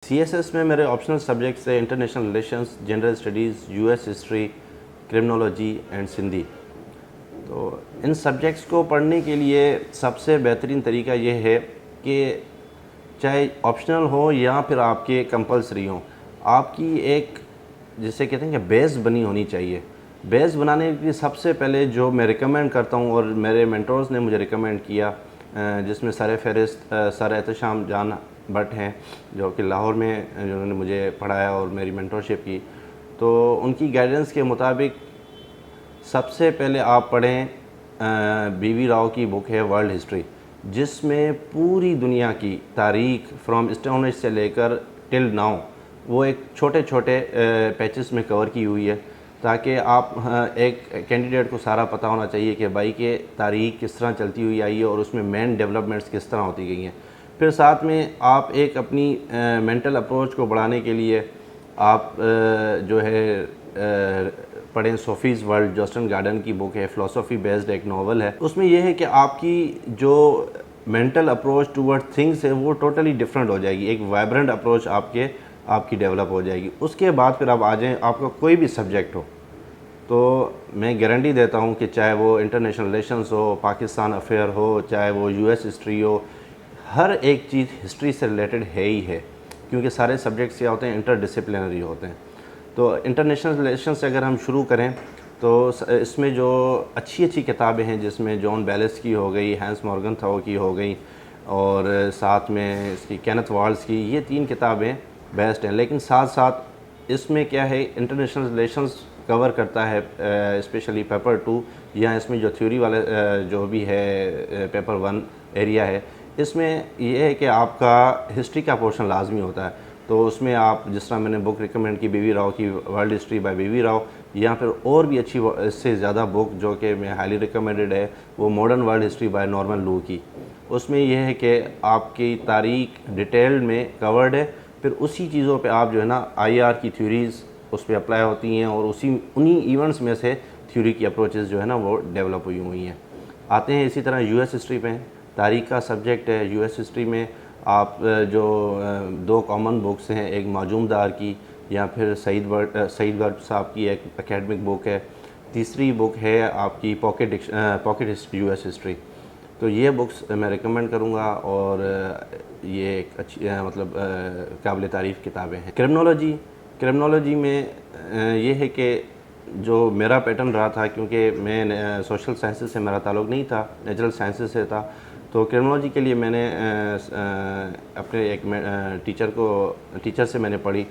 CSS میں میرے optional subjects ہے international relations, general studies, US history, criminology and Sindhi. تو ان سبجیکٹس کو پڑھنے کے لیے سب سے بہترین طریقہ یہ ہے کہ چاہے آپشنل ہو یا پھر آپ کے کمپلسری ہوں، آپ کی ایک جسے کہتے ہیں کہ بیس بنی ہونی چاہیے۔ بیس بنانے کے لیے سب سے پہلے جو میں ریکمینڈ کرتا ہوں اور میرے مینٹورز نے مجھے ریکمینڈ کیا، جس میں سر فہرست سر احتشام جان بٹ ہیں، جو کہ لاہور میں جنہوں نے مجھے پڑھایا اور میری مینٹورشپ کی، تو ان کی گائیڈنس کے مطابق سب سے پہلے آپ پڑھیں بی وی راؤ کی بک ہے ورلڈ ہسٹری، جس میں پوری دنیا کی تاریخ فرام اسٹون ایج سے لے کر ٹل ناؤ وہ ایک چھوٹے چھوٹے پیچز میں کور کی ہوئی ہے، تاکہ آپ ایک کینڈیڈیٹ کو سارا پتہ ہونا چاہیے کہ بھائی کہ تاریخ کس طرح چلتی ہوئی آئی ہے اور اس میں مین ڈیولپمنٹس کس طرح ہوتی گئی ہیں۔ پھر ساتھ میں آپ ایک اپنی مینٹل اپروچ کو بڑھانے کے لیے آپ جو ہے پڑھیں صوفیز ورلڈ، جوسٹن گارڈن کی بک ہے، فلسفی بیسڈ ایک ناول ہے۔ اس میں یہ ہے کہ آپ کی جو مینٹل اپروچ ٹورڈ تھنگس ہے وہ ٹوٹلی ڈفرینٹ ہو جائے گی، ایک وائبرنٹ اپروچ آپ کی ڈیولپ ہو جائے گی۔ اس کے بعد پھر آپ آ جائیں، آپ کا کوئی بھی سبجیکٹ ہو تو میں گارنٹی دیتا ہوں کہ چاہے وہ انٹرنیشنل ریلیشنز ہو، پاکستان افیئر ہو، چاہے وہ US ہسٹری ہو، ہر ایک چیز ہسٹری سے ریلیٹڈ ہے ہی ہے، کیونکہ سارے سبجیکٹس کیا ہوتے ہیں انٹر ڈسپلنری ہوتے ہیں۔ تو انٹرنیشنل ریلیشن سے اگر ہم شروع کریں تو اس میں جو اچھی کتابیں ہیں، جس میں جان بیلس کی ہو گئی، ہینس مورگن تھاؤ کی ہو گئی، اور ساتھ میں اس کی کینتھ والز کی، یہ 3 کتابیں بیسٹ ہیں۔ لیکن ساتھ ساتھ اس میں کیا ہے، انٹرنیشنل ریلیشنز کور کرتا ہے اسپیشلی پیپر 2، یا اس میں جو تھیوری والے جو بھی ہے پیپر 1 ایریا ہے، اس میں یہ ہے کہ آپ کا ہسٹری کا پورشن لازمی ہوتا ہے۔ تو اس میں آپ جس طرح میں نے بک ریکمینڈ کی بی وی راؤ کی ورلڈ ہسٹری بائی بی وی راؤ، یا پھر اور بھی اچھی اس سے زیادہ بک جو کہ میں ہائیلی ریکمینڈڈ ہے، وہ modern world history by Norman Lowe کی۔ اس میں یہ ہے کہ آپ کی تاریخ ڈیٹیل میں کورڈ ہے، پھر اسی چیزوں پہ آپ جو ہے نا IR کی تھیوریز اس پہ اپلائی ہوتی ہیں، اور انہی ایونٹس میں سے تھیوری کی اپروچز جو ہے نا وہ ڈیولپ ہوئی ہیں۔ آتے ہیں اسی طرح US ہسٹری پہ، تاریخ کا سبجیکٹ ہے۔ US ہسٹری میں آپ جو 2 کامن بکس ہیں، ایک معجوم دار کی یا پھر سعید برٹ صاحب کی ایک اکیڈمک بک ہے، تیسری بک ہے آپ کی پاکٹ US ہسٹری۔ تو یہ بکس میں ریکمینڈ کروں گا، اور یہ ایک اچھی مطلب قابل تعریف کتابیں ہیں۔ کرمنالوجی میں یہ ہے کہ جو میرا پیٹرن رہا تھا، کیونکہ میں سوشل سائنسز سے میرا تعلق نہیں تھا، نیچرل سائنسز سے تھا، تو کرمنالوجی کے لیے میں نے اپنے ایک ٹیچر سے میں نے پڑھی،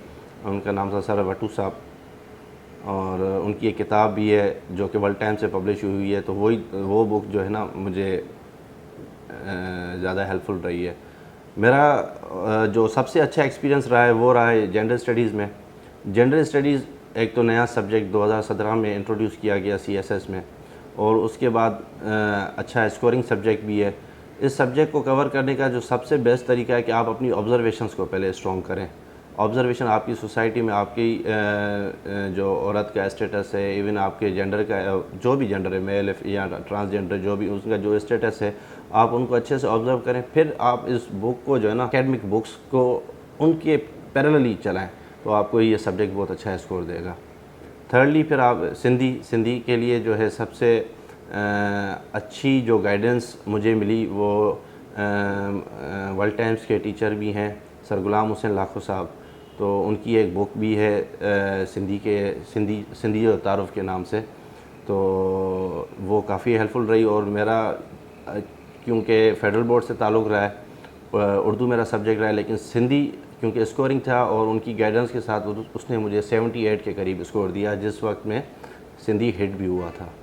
ان کا نام تھا سر وٹو صاحب، اور ان کی ایک کتاب بھی ہے جو کہ ورلڈ ٹائم سے پبلش ہوئی ہے، تو وہ بک جو ہے نا مجھے زیادہ ہیلپ فل رہی ہے۔ میرا جو سب سے اچھا ایکسپیرینس رہا ہے وہ رہا ہے جنڈر اسٹڈیز میں۔ جنڈر اسٹڈیز ایک تو نیا سبجیکٹ 2017 میں انٹروڈیوس کیا گیا CSS میں، اور اس کے بعد اچھا اسکورنگ سبجیکٹ بھی ہے۔ اس سبجیکٹ کو کور کرنے کا جو سب سے بیسٹ طریقہ ہے کہ آپ اپنی آبزرویشنز کو پہلے اسٹرانگ کریں۔ آبزرویشن آپ کی سوسائٹی میں آپ کی جو عورت کا اسٹیٹس ہے، ایون آپ کے جینڈر کا، جو بھی جینڈر ہے، میل یا ٹرانسجینڈر، جو بھی اس کا جو اسٹیٹس ہے، آپ ان کو اچھے سے آبزرو کریں۔ پھر آپ اس بک کو جو ہے نا اکیڈمک بکس کو ان کے پیرللی چلائیں، تو آپ کو یہ سبجیکٹ بہت اچھا اسکور دے گا۔ تھرڈلی پھر آپ سندھی کے لیے جو ہے سب سے اچھی جو گائیڈنس مجھے ملی وہ ورلڈ ٹائمز کے ٹیچر بھی ہیں سر غلام حسین لاکھو صاحب، تو ان کی ایک بک بھی ہے سندھی اور تعارف کے نام سے، تو وہ کافی ہیلپ فل رہی۔ اور میرا کیونکہ فیڈرل بورڈ سے تعلق رہا ہے، اردو میرا سبجیکٹ رہا ہے، لیکن سندھی کیونکہ اسکورنگ تھا، اور ان کی گائیڈنس کے ساتھ اس نے مجھے 78 کے قریب اسکور دیا، جس وقت میں سندھی ہٹ بھی ہوا تھا۔